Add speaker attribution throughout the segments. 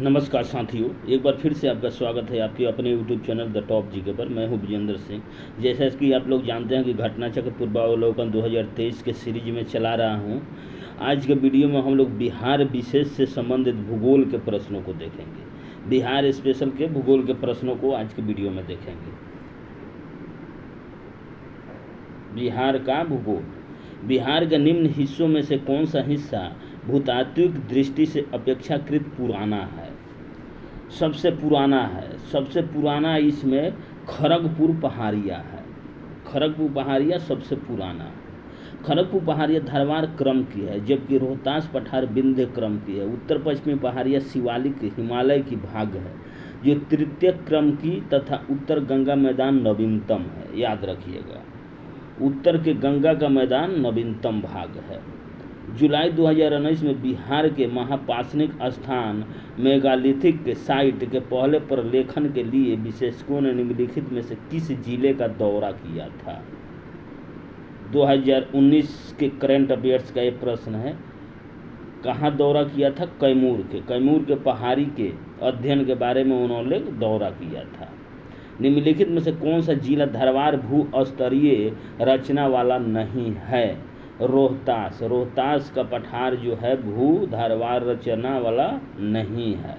Speaker 1: नमस्कार साथियों, एक बार फिर से आपका स्वागत है आपके अपने YouTube channel the top GK पर। मैं हूं विजेंद्र सिंह। जैसा कि आप लोग जानते हैं कि घटनाचक्र पूर्वावलोकन 2023 के सीरीज में चला रहा हूं। आज के वीडियो में हम लोग बिहार विशेष से संबंधित भूगोल के प्रश्नों को देखेंगे। बिहार स्पेशल के भूगोल के प्रश्नों को आज के वीडियो में देखेंगे। बिहार का भूगोल। बिहार के निम्न हिस्सों में से कौन सा हिस्सा भूतात्विक दृष्टि से अपेक्षाकृत पुराना है? सबसे पुराना इसमें खड़गपुर पहाड़िया है। खड़गपुर पहाड़िया सबसे पुराना है। खड़गपुर पहाड़िया धारवाड़ क्रम की है, जबकि रोहतास पठार विंध्य क्रम की है। उत्तर पश्चिमी पहाड़िया शिवालिक हिमालय की भाग है, जो तृतीय क्रम की, तथा उत्तर गंगा मैदान नवीनतम है। याद रखिएगा, उत्तर के गंगा का मैदान नवीनतम भाग है। जुलाई 2019 में बिहार के महापाषाणिक स्थान मेगालिथिक के साइट के पहले प्रलेखन के लिए विशेषज्ञों ने निम्नलिखित में से किस जिले का दौरा किया था? 2019 के करंट अफेयर्स का ये प्रश्न है। कहाँ दौरा किया था? कैमूर के पहाड़ी के अध्ययन के बारे में उन्होंने दौरा किया था। निम्नलिखित में से कौन सा जिला धारवाड़ भू स्तरीय रचना वाला नहीं है? रोहतास का पठार जो है भू धारवाड़ रचना वाला नहीं है।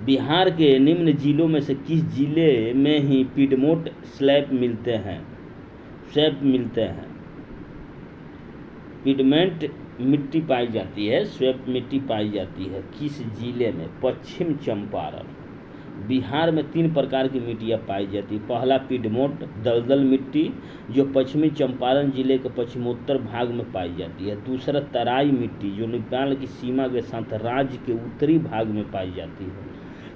Speaker 1: बिहार के निम्न जिलों में से किस जिले में ही पिडमोट स्लैब मिलते हैं? पिडमेंट मिट्टी पाई जाती है, स्वेप मिट्टी पाई जाती है। किस जिले में? पश्चिम चंपारण। बिहार में 3 प्रकार की मिट्टियाँ पाई जाती है। पहला पिडमोट दलदल मिट्टी, जो पश्चिमी चंपारण जिले के पश्चिमोत्तर भाग में पाई जाती है। दूसरा तराई मिट्टी, जो नेपाल की सीमा के साथ राज्य के उत्तरी भाग में पाई जाती है।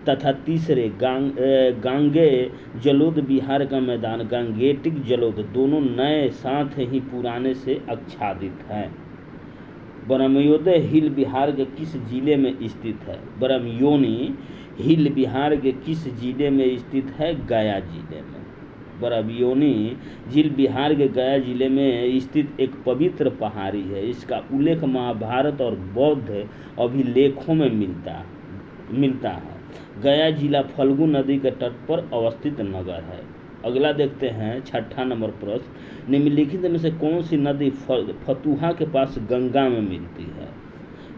Speaker 1: तथा तीसरे गांगे जलोद। बिहार का मैदान गांगेटिक जलोद दोनों नए साथ ही पुराने से आच्छादित हैं। ब्रह्मयोनी हिल बिहार के किस जिले में स्थित है? ब्रह्मयोनी हिल बिहार के किस जिले में स्थित है? गया जिले में। ब्रह्मयोनी झील बिहार के गया जिले में स्थित एक पवित्र पहाड़ी है। इसका उल्लेख महाभारत और बौद्ध अभिलेखों में मिलता है। गया जिला फल्गु नदी के तट पर अवस्थित नगर है। अगला देखते हैं, 6ठा नंबर प्रश्न। निम्नलिखित में से कौन सी नदी फतुहा के पास गंगा में मिलती है?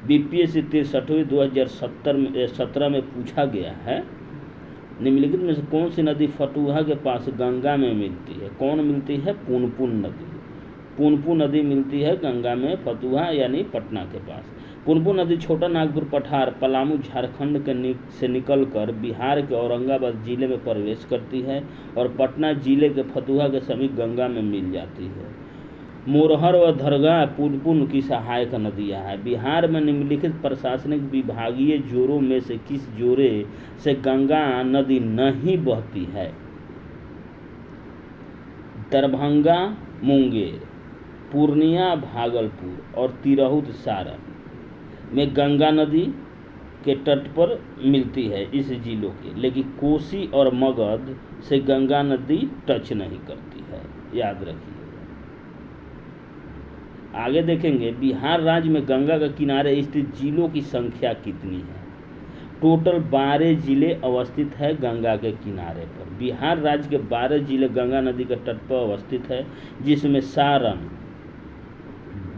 Speaker 1: बीपीएससी 63 2017 में पूछा गया है। निम्नलिखित में से कौन सी नदी फतुहा के पास गंगा में मिलती है? कौन मिलती है? पुनपुन नदी। पुनपुन नदी मिलती है गंगा में, फतुहा यानी पटना के पास। पुनपुन नदी छोटा नागपुर पठार पलामू झारखंड से निकलकर बिहार के औरंगाबाद जिले में प्रवेश करती है और पटना जिले के फतुहा के समीप गंगा में मिल जाती है। मोरहर व धरगा पुनपुन की सहायक नदियां हैं। बिहार में निम्नलिखित प्रशासनिक विभागीय जोरों में से किस जोरे से गंगा नदी नहीं बहती है? दरभंगा मुंगेर, पूर्णिया भागलपुर और तिरहुत सारण में गंगा नदी के तट पर मिलती है इस जिलों के। लेकिन कोसी और मगध से गंगा नदी टच नहीं करती है। याद रखिए। आगे देखेंगे, बिहार राज्य में गंगा के किनारे स्थित जिलों की संख्या कितनी है? टोटल 12 जिले अवस्थित है गंगा के किनारे पर। बिहार राज्य के 12 जिले गंगा नदी के तट पर अवस्थित है, जिसमें सारण,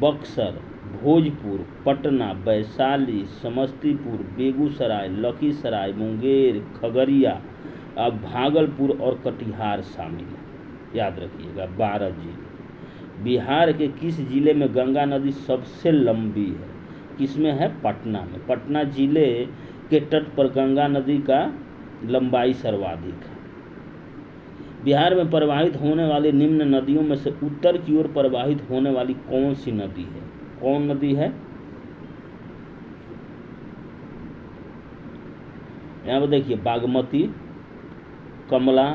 Speaker 1: बक्सर, भोजपुर, पटना, वैशाली, समस्तीपुर, बेगूसराय, लखीसराय, मुंगेर, खगड़िया, भागलपुर और कटिहार शामिल है। याद रखिएगा, 12 जिले। बिहार के किस जिले में गंगा नदी सबसे लंबी है? किसमें है? पटना में। पटना जिले के तट पर गंगा नदी का लंबाई सर्वाधिक है। बिहार में प्रवाहित होने वाली निम्न नदियों में से उत्तर की ओर प्रवाहित होने वाली कौन सी नदी है? कौन नदी है? यहाँ पर देखिए, बागमती, कमला,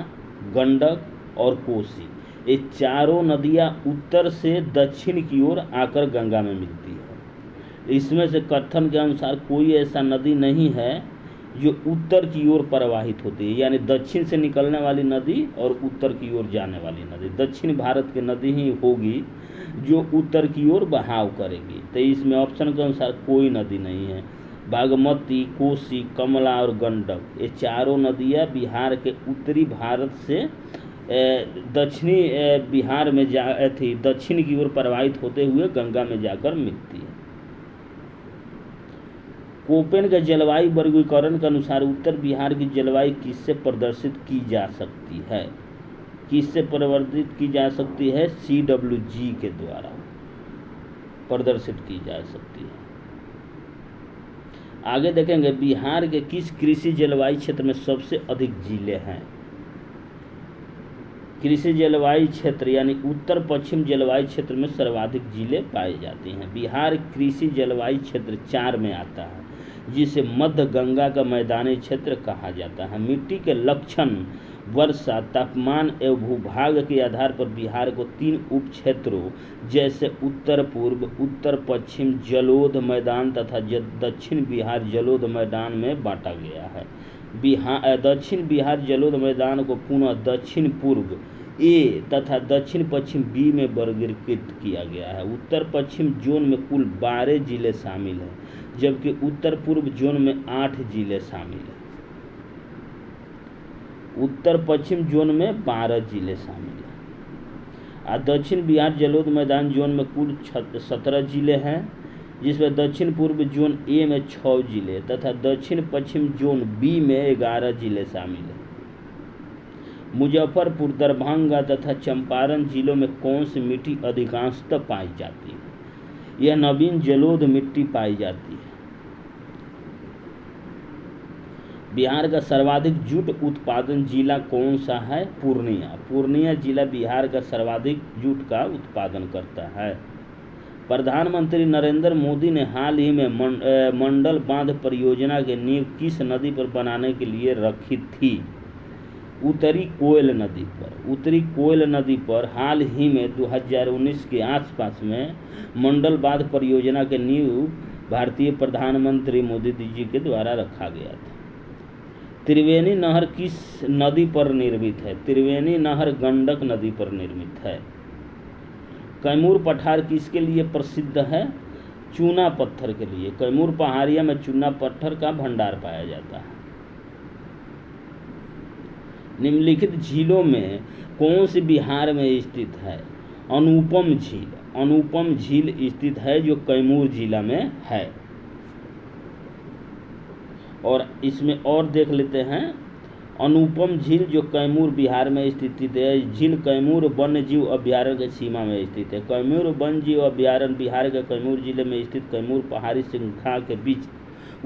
Speaker 1: गंडक और कोसी। ये चारों नदियाँ उत्तर से दक्षिण की ओर आकर गंगा में मिलती है। इसमें से कथन के अनुसार कोई ऐसा नदी नहीं है जो उत्तर की ओर प्रवाहित होती है, यानी दक्षिण से निकलने वाली नदी और उत्तर की ओर जाने वाली नदी। दक्षिण भारत की नदी ही होगी जो उत्तर की ओर बहाव करेगी। तो इसमें ऑप्शन के अनुसार कोई नदी नहीं है। बागमती, कोसी, कमला और गंडक, ये चारों नदियाँ बिहार के उत्तरी भारत से दक्षिणी बिहार में दक्षिण की ओर प्रवाहित होते हुए गंगा में जाकर मिलती है। कोपेन के जलवायु वर्गीकरण के अनुसार उत्तर बिहार की जलवायु किससे प्रदर्शित की जा सकती है? किससे प्रवर्तित की जा सकती है? CWG के द्वारा प्रदर्शित की जा सकती है। आगे देखेंगे बिहार के किस कृषि जलवायु क्षेत्र में सबसे अधिक जिले हैं? कृषि जलवायु क्षेत्र यानी उत्तर पश्चिम जलवायु क्षेत्र में सर्वाधिक जिले पाए जाते हैं। बिहार कृषि जलवायु क्षेत्र 4 में आता है, जिसे मध्य गंगा का मैदानी क्षेत्र कहा जाता है। मिट्टी के लक्षण, वर्षा, तापमान एवं भूभाग के आधार पर बिहार को 3 उप क्षेत्रों जैसे उत्तर पूर्व, उत्तर पश्चिम जलोढ़ मैदान तथा दक्षिण बिहार जलोढ़ मैदान में बांटा गया है। दक्षिण बिहार जलोढ़ मैदान को पुनः दक्षिण पूर्व ए तथा दक्षिण पश्चिम बी में वर्गीकृत किया गया है। उत्तर पश्चिम जोन में कुल 12 जिले शामिल हैं, जबकि उत्तर पूर्व जोन में 8 जिले शामिल हैं। उत्तर पश्चिम जोन में 12 जिले शामिल हैं। दक्षिण बिहार जलोढ़ मैदान जोन में कुल 17 जिले हैं, जिसमें दक्षिण पूर्व जोन ए में 6 जिले तथा दक्षिण पश्चिम जोन बी में 11 जिले शामिल हैं। मुजफ्फरपुर, दरभंगा तथा चंपारण जिलों में कौन सी मिट्टी अधिकांशतः पाई जाती है? यह नवीन जलोढ़ मिट्टी पाई जाती है। बिहार का सर्वाधिक जूट उत्पादन जिला कौन सा है? पूर्णिया। पूर्णिया जिला बिहार का सर्वाधिक जूट का उत्पादन करता है। प्रधानमंत्री नरेंद्र मोदी ने हाल ही में मंडल बांध परियोजना की नींव किस नदी पर बनाने के लिए रखी थी? उत्तरी कोयल नदी पर। उत्तरी कोयल नदी पर हाल ही में 2019 के आसपास में मंडल बांध परियोजना के नींव भारतीय प्रधानमंत्री मोदी जी के द्वारा रखा गया था। त्रिवेणी नहर किस नदी पर निर्मित है? त्रिवेणी नहर गंडक नदी पर निर्मित है। कैमूर पठार किसके लिए प्रसिद्ध है? चूना पत्थर के लिए। कैमूर पहाड़िया में चूना पत्थर का भंडार पाया जाता है। निम्नलिखित झीलों में कौन सी बिहार में स्थित है? अनुपम झील। अनुपम झील स्थित है जो कैमूर जिला में है। और इसमें और देख लेते हैं, अनुपम झील जो कैमूर बिहार में स्थित है। झील कैमूर वन्य जीव अभ्यारण्य की सीमा में स्थित है। कैमूर वन्य जीव अभ्यारण्य बिहार के कैमूर जिले में स्थित कैमूर पहाड़ी श्रृंखला के बीच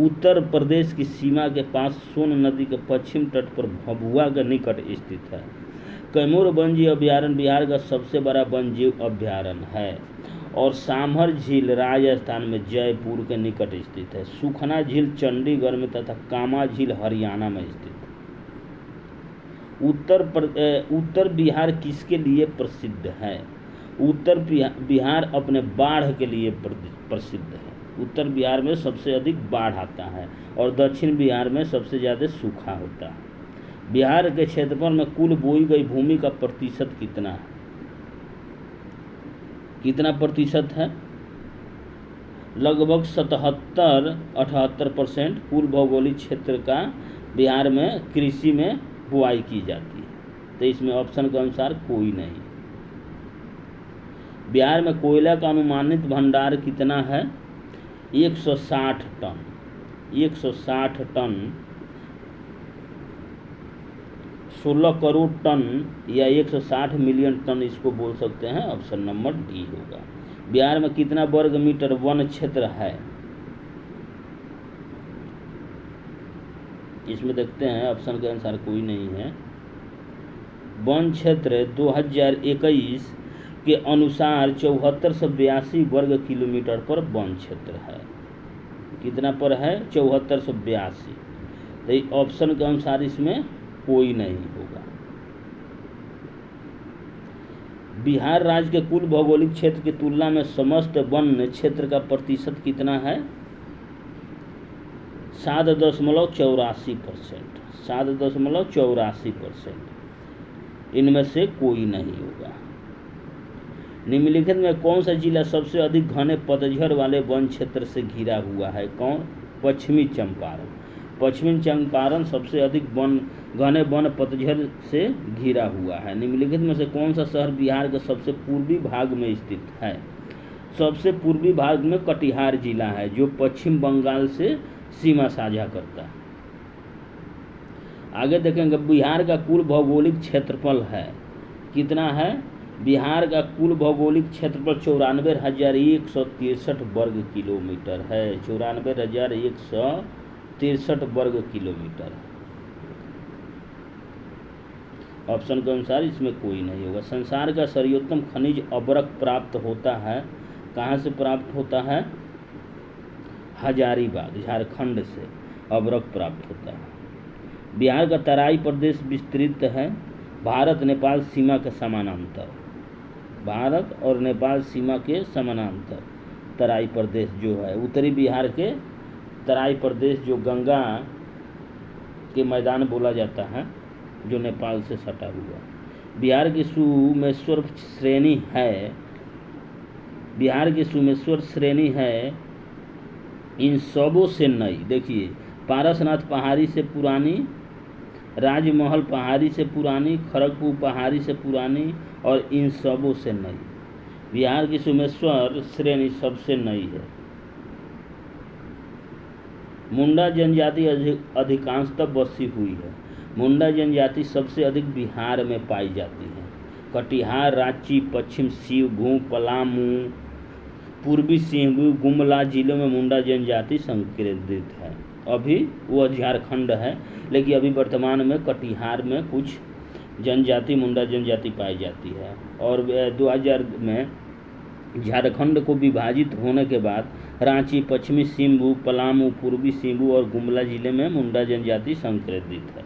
Speaker 1: उत्तर प्रदेश की सीमा के पास सोन नदी के पश्चिम तट पर भभुआ के निकट स्थित है। कैमूर वन्य जीव अभ्यारण्य बिहार का सबसे बड़ा वन्य जीव अभ्यारण्य है। और सामर झील राजस्थान में जयपुर के निकट स्थित है। सुखना झील चंडीगढ़ में तथा कामा झील हरियाणा में स्थित है। उत्तर बिहार किसके लिए प्रसिद्ध है? उत्तर बिहार अपने बाढ़ के लिए प्रसिद्ध है। उत्तर बिहार में सबसे अधिक बाढ़ आता है और दक्षिण बिहार में सबसे ज़्यादा सूखा होता है। बिहार के क्षेत्रफल में कुल बोई गई भूमि का प्रतिशत कितना है? कितना प्रतिशत है? लगभग 77-78% कुल भौगोलिक क्षेत्र का बिहार में कृषि में बुआई की जाती है। तो इसमें ऑप्शन के अनुसार कोई नहीं। बिहार में कोयला का अनुमानित भंडार कितना है? 160 टन। 160 टन 16 करोड़ टन या 160 मिलियन टन इसको बोल सकते हैं। ऑप्शन नंबर डी होगा। बिहार में कितना वर्ग मीटर वन क्षेत्र है? इसमें देखते हैं, ऑप्शन के अनुसार कोई नहीं है। वन क्षेत्र 2021 के अनुसार 7482 वर्ग किलोमीटर पर वन क्षेत्र है। कितना पर है? 7482। तो ऑप्शन के अनुसार इसमें कोई नहीं होगा। बिहार राज्य के कुल भौगोलिक क्षेत्र की तुलना में समस्त वन क्षेत्र का प्रतिशत कितना है? 7.84%, 7.84%। इनमें से कोई नहीं होगा। निम्नलिखित में कौन सा जिला सबसे अधिक घने पतझड़ वाले वन क्षेत्र से घिरा हुआ है? कौन? पश्चिमी चंपारण। पश्चिमी चंपारण सबसे अधिक घने वन पतझड़ से घिरा हुआ है। निम्नलिखित में से कौन सा शहर बिहार के सबसे पूर्वी भाग में स्थित है? सबसे पूर्वी भाग में कटिहार जिला है, जो पश्चिम बंगाल से सीमा साझा करता है। आगे देखेंगे, बिहार का कुल भौगोलिक क्षेत्रफल है कितना है? बिहार का कुल भौगोलिक क्षेत्रफल 94,163 वर्ग किलोमीटर है। 94,163 वर्ग किलोमीटर। ऑप्शन के अनुसार इसमें कोई नहीं होगा। संसार का सर्वोत्तम खनिज अबरक प्राप्त होता है, कहाँ से प्राप्त होता है? हजारीबाग, झारखंड से अबरक प्राप्त होता है। बिहार का तराई प्रदेश विस्तृत है भारत नेपाल सीमा के समानांतर। भारत और नेपाल सीमा के समानांतर तराई प्रदेश जो है, उत्तरी बिहार के तराई प्रदेश जो गंगा के मैदान बोला जाता है, जो नेपाल से सटा हुआ। बिहार की सुमेश्वर श्रेणी है, बिहार की सुमेश्वर श्रेणी है इन सबों से नई। देखिए, पारसनाथ पहाड़ी से पुरानी, राजमहल पहाड़ी से पुरानी, खड़गपुर पहाड़ी से पुरानी और इन सबों से नई। बिहार की सुमेश्वर श्रेणी सबसे नई है। मुंडा जनजाति अधिकांशतः बसी हुई है। मुंडा जनजाति सबसे अधिक बिहार में पाई जाती है। कटिहार, रांची, पश्चिम सिंहभूम, पलामू, पूर्वी सिंहभूम, गुमला जिलों में मुंडा जनजाति संकेंद्रित है। अभी वो झारखंड है, लेकिन अभी वर्तमान में कटिहार में कुछ जनजाति, मुंडा जनजाति पाई जाती है। और 2000 में झारखंड को विभाजित होने के बाद रांची, पश्चिमी सिंहभूम, पलामू, पूर्वी सिंहभूम और गुमला जिले में मुंडा जनजाति संकेंद्रित है।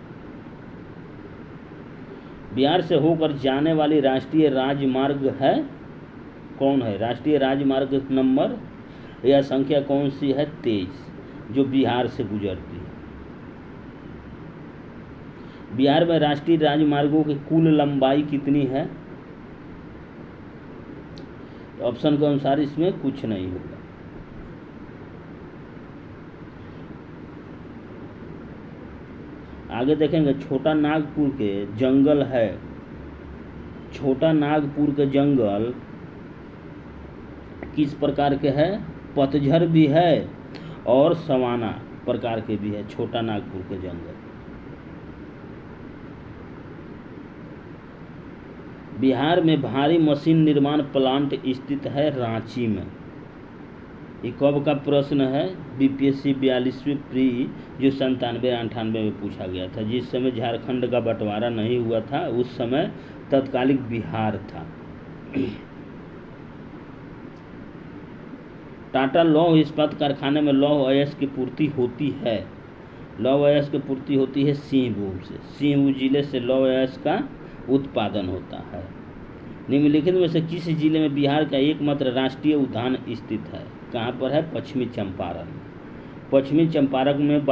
Speaker 1: बिहार से होकर जाने वाली राष्ट्रीय राजमार्ग है कौन है? राष्ट्रीय राजमार्ग नंबर या संख्या कौन सी है? 23, जो बिहार से गुजरती है। बिहार में राष्ट्रीय राजमार्गों की कुल लंबाई कितनी है? ऑप्शन के अनुसार इसमें कुछ नहीं होगा। आगे देखेंगे, छोटा नागपुर के जंगल है, छोटा नागपुर के जंगल किस प्रकार के है? पतझड़ भी है और सवाना प्रकार के भी है छोटा नागपुर के जंगल। बिहार में भारी मशीन निर्माण प्लांट स्थित है रांची में। ये कब का प्रश्न है? बीपीएससी 42वीं प्री जो 97-98 में पूछा गया था, जिस समय झारखंड का बंटवारा नहीं हुआ था, उस समय तत्कालिक बिहार था। टाटा लौह इस्पात कारखाने में लौह अयस्क की पूर्ति होती है। लौह अयस्क की पूर्ति होती है सिंहभूम से। सिंहभूम जिले से लौह अयस्क का उत्पादन होता है। निम्नलिखित में से किस जिले में बिहार का एकमात्र राष्ट्रीय उद्यान स्थित है? कहाँ पर है? पश्चिमी चंपारण। पश्चिमी चंपारण में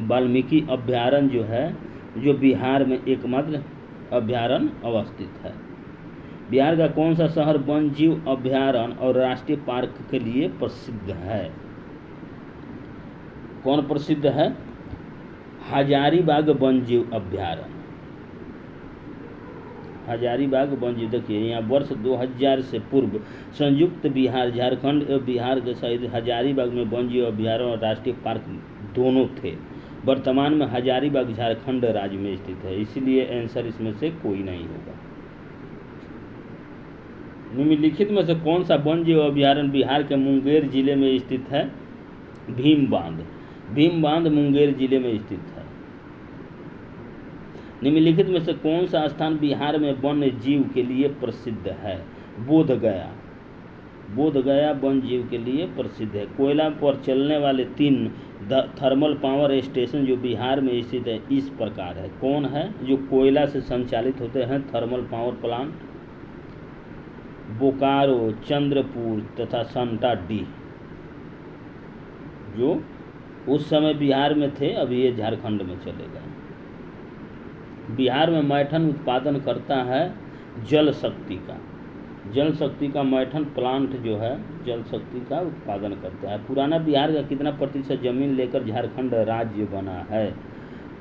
Speaker 1: वाल्मीकि अभ्यारण्य जो है, जो बिहार में एकमात्र अभ्यारण्य अवस्थित है। बिहार का कौन सा शहर वन जीव अभ्यारण्य और राष्ट्रीय पार्क के लिए प्रसिद्ध है? कौन प्रसिद्ध है? हजारीबाग वन जीव अभ्यारण्य। हजारीबाग वन जीव, देखिए यहाँ वर्ष 2000 से पूर्व संयुक्त बिहार, झारखंड एवं बिहार के सहित हजारीबाग में वन जीव अभ्यारण्य और राष्ट्रीय पार्क दोनों थे। वर्तमान में हजारीबाग झारखंड राज्य में स्थित है, इसलिए आंसर इसमें से कोई नहीं होगा। निम्नलिखित में से कौन सा वन जीव अभ्यारण्य बिहार के मुंगेर जिले में स्थित है? भीम बांध। भीम बांध मुंगेर जिले में स्थित है। निम्नलिखित में से कौन सा स्थान बिहार में वन्य जीव के लिए प्रसिद्ध है? बोधगया। बोधगया वन जीव के लिए प्रसिद्ध है। कोयला पर चलने वाले 3 थर्मल पावर स्टेशन जो बिहार में स्थित है इस प्रकार है। कौन है? जो कोयला से संचालित होते हैं thermal power plant, Bokaro, Chandrapur तथा संटा डी, जो उस समय बिहार में थे, अभी ये झारखंड में चले गए। बिहार में मैथन उत्पादन करता है जल शक्ति का। जल शक्ति का मैथन प्लांट जो है जल शक्ति का उत्पादन करता है। पुराना बिहार का कितना प्रतिशत जमीन लेकर झारखंड राज्य बना है?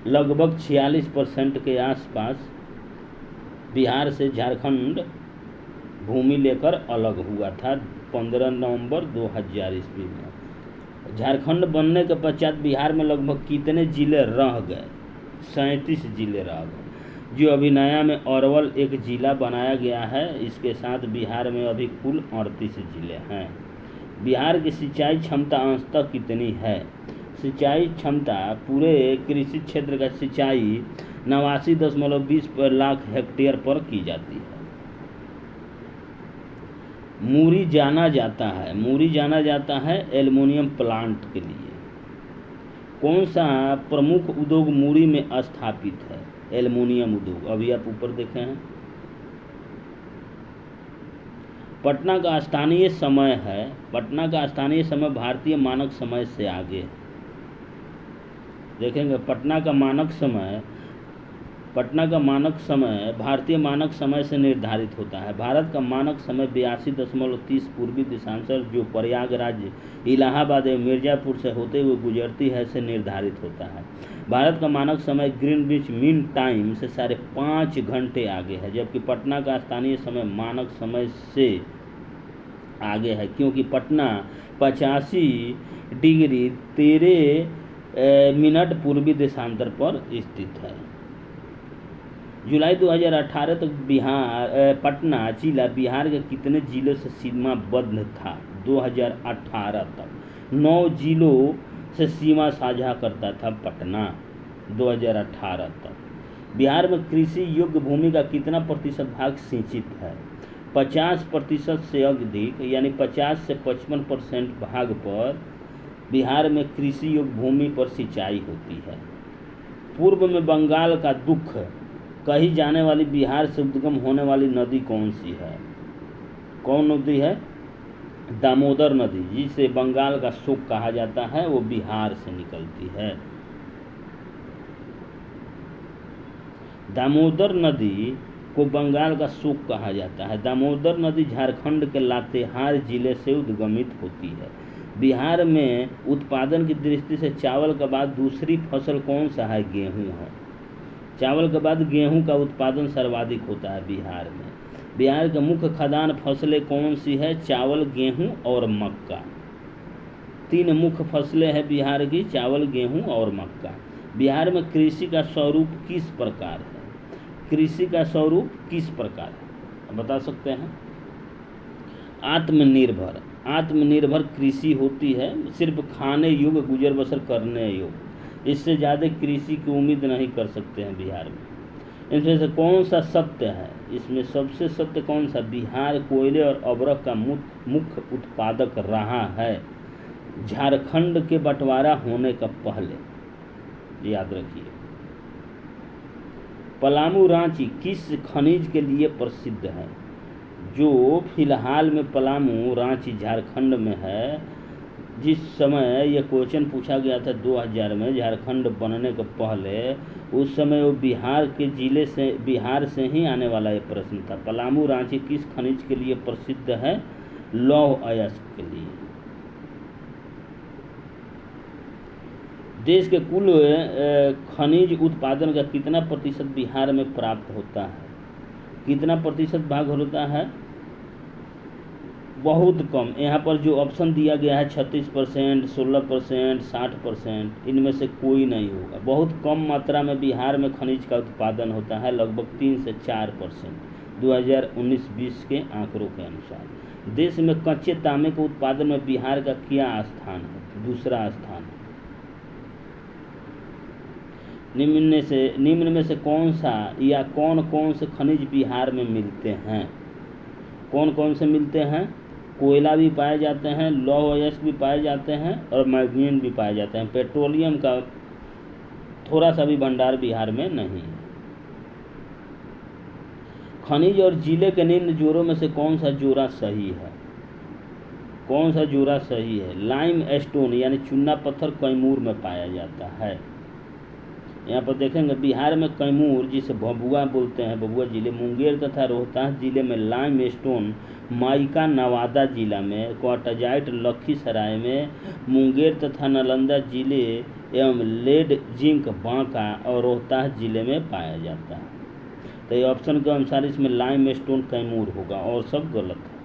Speaker 1: लगभग 46% के आसपास बिहार से झारखंड भूमि लेकर अलग हुआ था 15 नवंबर 2000 ईस्वी में। झारखंड बनने के पश्चात बिहार में लगभग कितने जिले रह गए? 37 जिले रह गए। जो अभी नया में अरवल एक जिला बनाया गया है, इसके साथ बिहार में अभी कुल 38 जिले हैं। बिहार की सिंचाई क्षमता अंशतः कितनी है? सिंचाई क्षमता पूरे कृषि क्षेत्र का सिंचाई 89.20 लाख हेक्टेयर पर की जाती है। मुरी जाना जाता है एल्युमिनियम प्लांट के लिए। कौन सा प्रमुख उद्योग मुरी में स्थापित है? एल्युमिनियम उद्योग। अभी आप ऊपर देखे हैं। पटना का स्थानीय समय भारतीय मानक समय से आगे है। देखेंगे पटना का मानक समय भारतीय मानक समय से निर्धारित होता है। भारत का मानक समय 82.30 पूर्वी दिशांतर जो प्रयागराज, इलाहाबाद एवं मिर्जापुर से होते हुए गुजरती है से निर्धारित होता है। भारत का मानक समय ग्रीनविच मीन टाइम से 5.5 घंटे आगे है, जबकि पटना का स्थानीय समय मानक समय से आगे है, क्योंकि पटना 85°13' पूर्वी देशांतर पर स्थित है। जुलाई 2018 तक पटना जिला बिहार के कितने जिलों से सीमाबद्ध था? 2018 तक 9 जिलों से सीमा साझा करता था पटना 2018 तक। बिहार में कृषि योग्य भूमि का कितना प्रतिशत भाग सिंचित है? 50% से अधिक, यानी 50 से 55% भाग पर बिहार में कृषि योग्य भूमि पर सिंचाई होती है। पूर्व में बंगाल का दुख कही जाने वाली बिहार से उद्गम होने वाली नदी कौन सी है? कौन नदी है? दामोदर नदी, जिसे बंगाल का शोक कहा जाता है, वो बिहार से निकलती है। दामोदर नदी को बंगाल का शोक कहा जाता है। दामोदर नदी झारखंड के लातेहार जिले से उद्गमित होती है। बिहार में उत्पादन की दृष्टि से चावल के बाद दूसरी फसल कौन सा है? गेहूं है। चावल के बाद गेहूं का उत्पादन सर्वाधिक होता है बिहार में। बिहार के मुख्य खाद्यान्न फसलें कौन सी है? चावल, गेहूं और मक्का। 3 मुख्य फसलें हैं बिहार की, चावल, गेहूं और मक्का। बिहार में कृषि का स्वरूप किस प्रकार है? कृषि का स्वरूप किस प्रकार है बता सकते हैं? आत्मनिर्भर कृषि होती है, सिर्फ खाने योग्य, गुजर बसर करने योग्य। इससे ज़्यादा कृषि की उम्मीद नहीं कर सकते हैं बिहार में। इनमें से कौन सा सत्य है? इसमें सबसे सत्य कौन सा? बिहार कोयले और अबरख का मुख्य उत्पादक रहा है झारखंड के बंटवारा होने का पहले, याद रखिए। पलामू रांची किस खनिज के लिए प्रसिद्ध है? जो फिलहाल में पलामू रांची झारखंड में है। जिस समय यह क्वेश्चन पूछा गया था 2000 में, झारखंड बनने के पहले, उस समय वो बिहार से ही आने वाला ये प्रश्न था। पलामू रांची किस खनिज के लिए प्रसिद्ध है? लौह अयस्क के लिए। देश के कुल खनिज उत्पादन का कितना प्रतिशत बिहार में प्राप्त होता है? कितना प्रतिशत भाग होता है? बहुत कम। यहाँ पर जो ऑप्शन दिया गया है 36%, 16%, 60%, इनमें से कोई नहीं होगा। बहुत कम मात्रा में बिहार में खनिज का उत्पादन होता है, लगभग 3 से 4%, 2019-20 के आंकड़ों के अनुसार। देश में कच्चे तांबे के उत्पादन में बिहार का क्या स्थान है? दूसरा स्थान है। निम्न में से कौन सा या कौन से खनिज बिहार में मिलते हैं? कौन से मिलते हैं? कोयला भी पाए जाते हैं, लौह अयस्क भी पाए जाते हैं और मैग्नीशियम भी पाए जाते हैं। पेट्रोलियम का थोड़ा सा भी भंडार बिहार में नहीं है। खनिज और जिले के निम्न जोड़ों में से कौन सा जोड़ा सही है? कौन सा जोड़ा सही है? लाइम स्टोन यानी चूना पत्थर कैमूर में पाया जाता है। यहाँ पर देखेंगे बिहार में कैमूर जिसे भभुआ बोलते हैं, भभुआ जिले, मुंगेर तथा रोहतास जिले में लाइम स्टोन, माइका नवादा जिला में, क्वार्टजाइट लखीसराय में, मुंगेर तथा नालंदा जिले एवं लेड जिंक बांका और रोहतास जिले में पाया जाता है। तो ये ऑप्शन के अनुसार इसमें लाइम स्टोन कैमूर होगा और सब गलत है।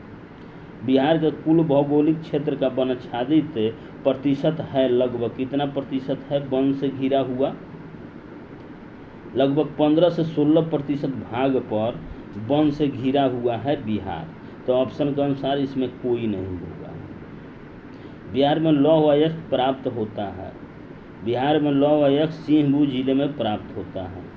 Speaker 1: बिहार के कुल भौगोलिक क्षेत्र का वनाच्छादित प्रतिशत है लगभग कितना प्रतिशत है वन से घिरा हुआ? लगभग 15 से 16% भाग पर वन से घिरा हुआ है बिहार। तो ऑप्शन के अनुसार इसमें कोई नहीं होगा। बिहार में लौह अयस्क प्राप्त होता है। बिहार में लौह अयस्क सिंहभूम जिले में प्राप्त होता है।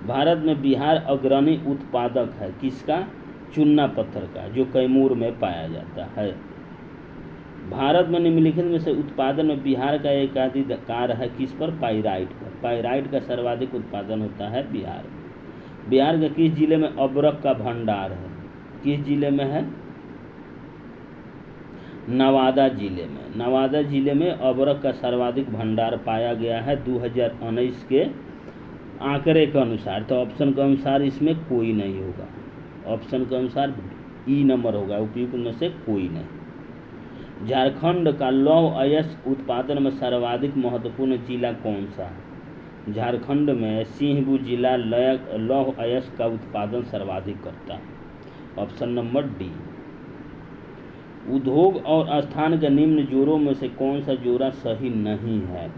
Speaker 1: भारत में बिहार अग्रणी उत्पादक है किसका? चूना पत्थर का, जो कैमूर में पाया जाता है। भारत में निम्नलिखित में से उत्पादन में बिहार का एकाधिकार है किस पर? पाइराइट पर। पाइराइट का सर्वाधिक उत्पादन होता है बिहार में। बिहार के किस जिले में अबरक का भंडार है? किस जिले में है? नवादा जिले में। नवादा जिले में अबरक का सर्वाधिक भंडार पाया गया है 2019 के आंकड़े के अनुसार। तो ऑप्शन के अनुसार इसमें कोई नहीं होगा। ऑप्शन के अनुसार ई नंबर होगा, उपयुक्त में से कोई नहीं। झारखंड का लौह अयस्क उत्पादन में सर्वाधिक महत्वपूर्ण जिला कौन सा है? झारखंड में सिंहभूम जिला लौह अयस्क का उत्पादन सर्वाधिक करता है। Option number D. उद्योग और स्थान के निम्न जोड़ों में से कौन सा जोड़ा सही नहीं है?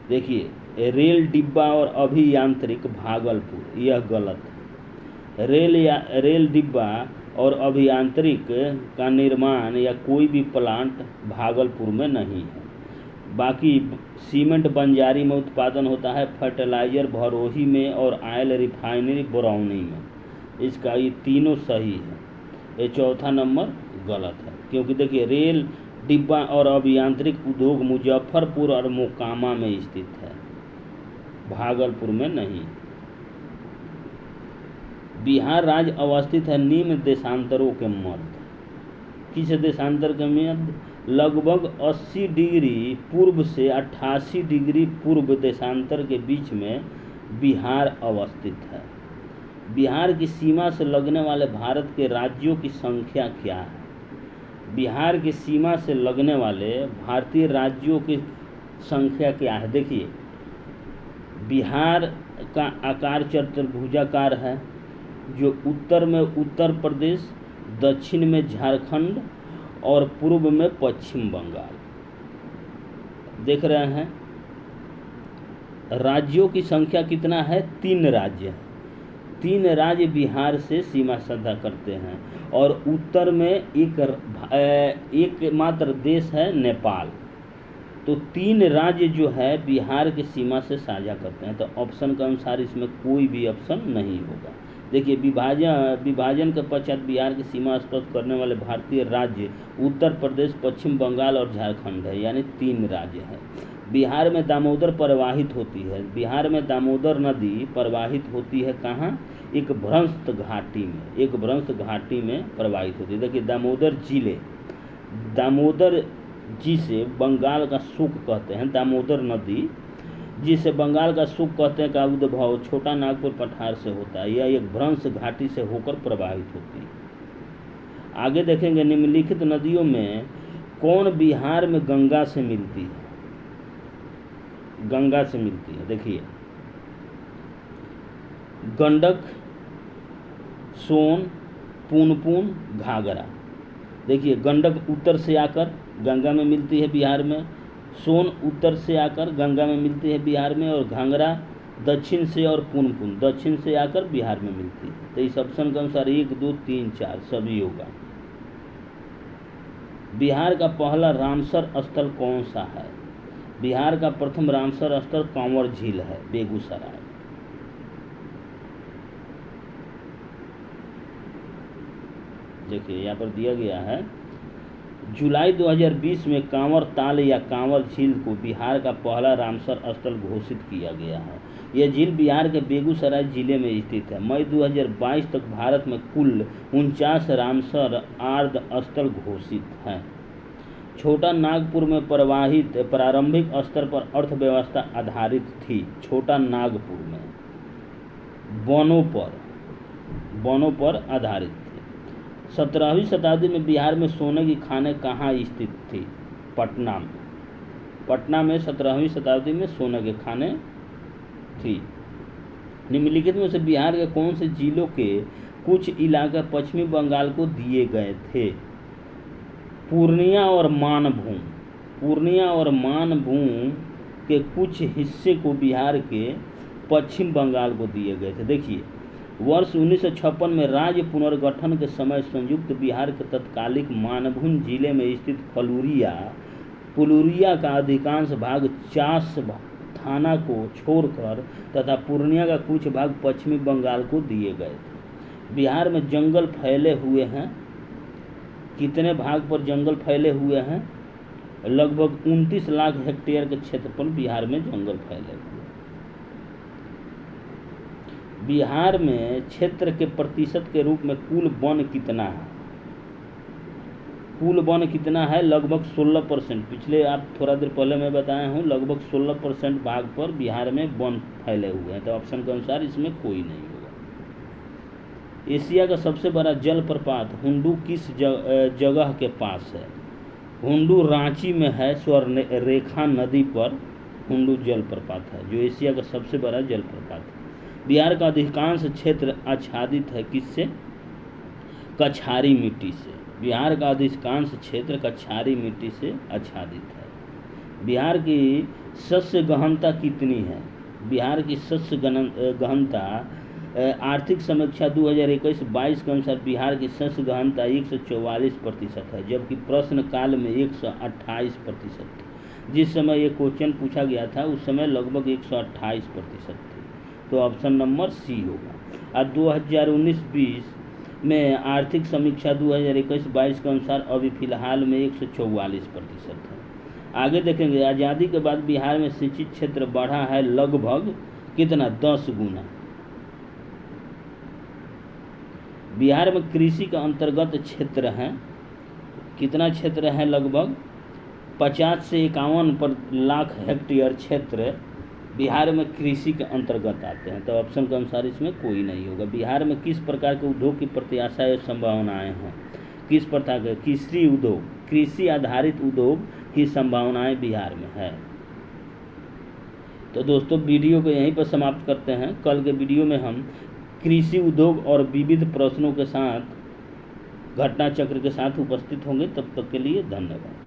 Speaker 1: देखिए, रेल डिब्बा और अभियांत्रिक भागलपुर, यह गलत है। रेल डिब्बा और अभियांत्रिक का निर्माण या कोई भी प्लांट भागलपुर में नहीं है। बाकी सीमेंट बंजारी में उत्पादन होता है, फर्टिलाइजर भरोही में और ऑयल रिफाइनरी बरौनी में। इसका ये तीनों सही है। ये चौथा नंबर गलत है, क्योंकि देखिए रेल डिब्बा और अभियांत्रिक उद्योग मुजफ्फरपुर और मोकामा में स्थित है, भागलपुर में नहीं। बिहार राज्य अवस्थित है निम्न देशांतरों के मध्य। किस देशांतर के मध्य? लगभग 80 डिग्री पूर्व से 88 डिग्री पूर्व देशांतर के बीच में बिहार अवस्थित है। बिहार की सीमा से लगने वाले भारत के राज्यों की संख्या क्या है? बिहार की सीमा से लगने वाले भारतीय राज्यों की संख्या क्या है? देखिए, बिहार का आकार चतुर्भुजाकार है, जो उत्तर में उत्तर प्रदेश, दक्षिण में झारखंड और पूर्व में पश्चिम बंगाल। देख रहे हैं राज्यों की संख्या कितना है? 3 राज्य हैं। 3 राज्य बिहार से सीमा साझा करते हैं और उत्तर में एक मात्र देश है नेपाल। तो 3 राज्य जो है बिहार की सीमा से साझा करते हैं। तो ऑप्शन के अनुसार इसमें कोई भी ऑप्शन नहीं होगा। देखिए, विभाजन के पश्चात बिहार की सीमा स्पर्श करने वाले भारतीय राज्य उत्तर प्रदेश, पश्चिम बंगाल और झारखंड है, यानी 3 राज्य हैं। बिहार में दामोदर प्रवाहित होती है। बिहार में दामोदर नदी प्रवाहित होती है कहाँ? एक भ्रंश घाटी में प्रवाहित होती है। देखिए, दामोदर जिसे बंगाल का सुख कहते हैं, दामोदर नदी जिसे बंगाल का सुख कहते हैं, का उद्भव छोटा नागपुर पठार से होता है। यह एक भ्रंश घाटी से होकर प्रवाहित होती है। आगे देखेंगे, निम्नलिखित नदियों में कौन बिहार में गंगा से मिलती है? गंगा से मिलती है। देखिए, गंडक, सोन, पुनपुन, घाघरा। देखिए, गंडक उत्तर से आकर गंगा में मिलती है बिहार में, सोन उत्तर से आकर गंगा में मिलती है बिहार में, और घाघरा दक्षिण से और पुनपुन दक्षिण से आकर बिहार में मिलती है। तो इस ऑप्शन के अनुसार 1, 2, 3, 4 सभी होगा। बिहार का पहला रामसर स्थल कौन सा है? बिहार का प्रथम रामसर स्थल कांवर झील है, बेगूसराय। देखिए, यहाँ पर दिया गया है, जुलाई 2020 में कांवर ताल या कांवर झील को बिहार का पहला रामसर स्थल घोषित किया गया है। यह झील बिहार के बेगूसराय जिले में स्थित है। मई 2022 तक भारत में कुल 49 रामसर आर्द स्थल घोषित हैं। छोटा नागपुर में प्रवाहित प्रारंभिक स्तर पर अर्थव्यवस्था आधारित थी। छोटा नागपुर में वनों पर आधारित थी। 17वीं शताब्दी में बिहार में सोने की खानें कहाँ स्थित थी? पटना में 17वीं शताब्दी में सोने की खानें थी। निम्नलिखित में से बिहार के कौन से जिलों के कुछ इलाके पश्चिमी बंगाल को दिए गए थे? पूर्णिया और मानभूम के कुछ हिस्से को बिहार के पश्चिम बंगाल को दिए गए थे। देखिए, वर्ष 1956 में राज्य पुनर्गठन के समय संयुक्त बिहार के तत्कालिक मानभूम जिले में स्थित पुलुरिया का अधिकांश भाग चास थाना को छोड़कर तथा पूर्णिया का कुछ भाग पश्चिमी बंगाल को दिए गए थे। बिहार में जंगल फैले हुए हैं। कितने भाग पर जंगल फैले हुए हैं? लगभग 29 लाख हेक्टेयर के क्षेत्रफल बिहार में जंगल फैले हुए हैं। बिहार में क्षेत्र के प्रतिशत के रूप में कुल वन कितना है? कुल वन कितना है? लगभग 16%। पिछले आप थोड़ा देर पहले मैं बताया हूँ, लगभग 16% भाग पर बिहार में वन फैले हुए हैं। तो ऑप्शन के अनुसार इसमें कोई नहीं होगा। एशिया का सबसे बड़ा जलप्रपात हुंडू किस जगह के पास है? हुंडू रांची में है। स्वर्णरेखा नदी पर हुंडू जलप्रपात है, जो एशिया का सबसे बड़ा जलप्रपात है। बिहार का अधिकांश क्षेत्र आच्छादित है किससे? कछारी मिट्टी से। बिहार का अधिकांश क्षेत्र कछारी मिट्टी से आच्छादित है। बिहार की शस्य गहनता कितनी है? बिहार की शस्य गहनता आर्थिक समीक्षा 2021-22 के अनुसार बिहार की शस्य गहनता 144% है, जबकि प्रश्न काल में 128% थी। जिस समय ये क्वेश्चन पूछा गया था उस समय लगभग 128% थी। तो ऑप्शन नंबर सी होगा। और 2019-20 में आर्थिक समीक्षा 2021-22 के अनुसार अभी फिलहाल में 144% है। आगे देखेंगे, आज़ादी के बाद बिहार में शिक्षित क्षेत्र बढ़ा है लगभग कितना? 10 गुना। बिहार में कृषि का अंतर्गत क्षेत्र है कितना? क्षेत्र है लगभग 50 से 51 लाख हेक्टेयर क्षेत्र बिहार में कृषि के अंतर्गत आते हैं। तो ऑप्शन के अनुसार इसमें कोई नहीं होगा। बिहार में किस प्रकार के उद्योग की प्रत्याशा या संभावनाएं हैं? किस प्रकार के? कृषि उद्योग, कृषि आधारित उद्योग की संभावनाएं बिहार में है। तो दोस्तों, वीडियो को यहीं पर समाप्त करते हैं। कल के वीडियो में हम कृषि उद्योग और विविध प्रश्नों के साथ घटना चक्र के साथ उपस्थित होंगे। तब तक के लिए धन्यवाद।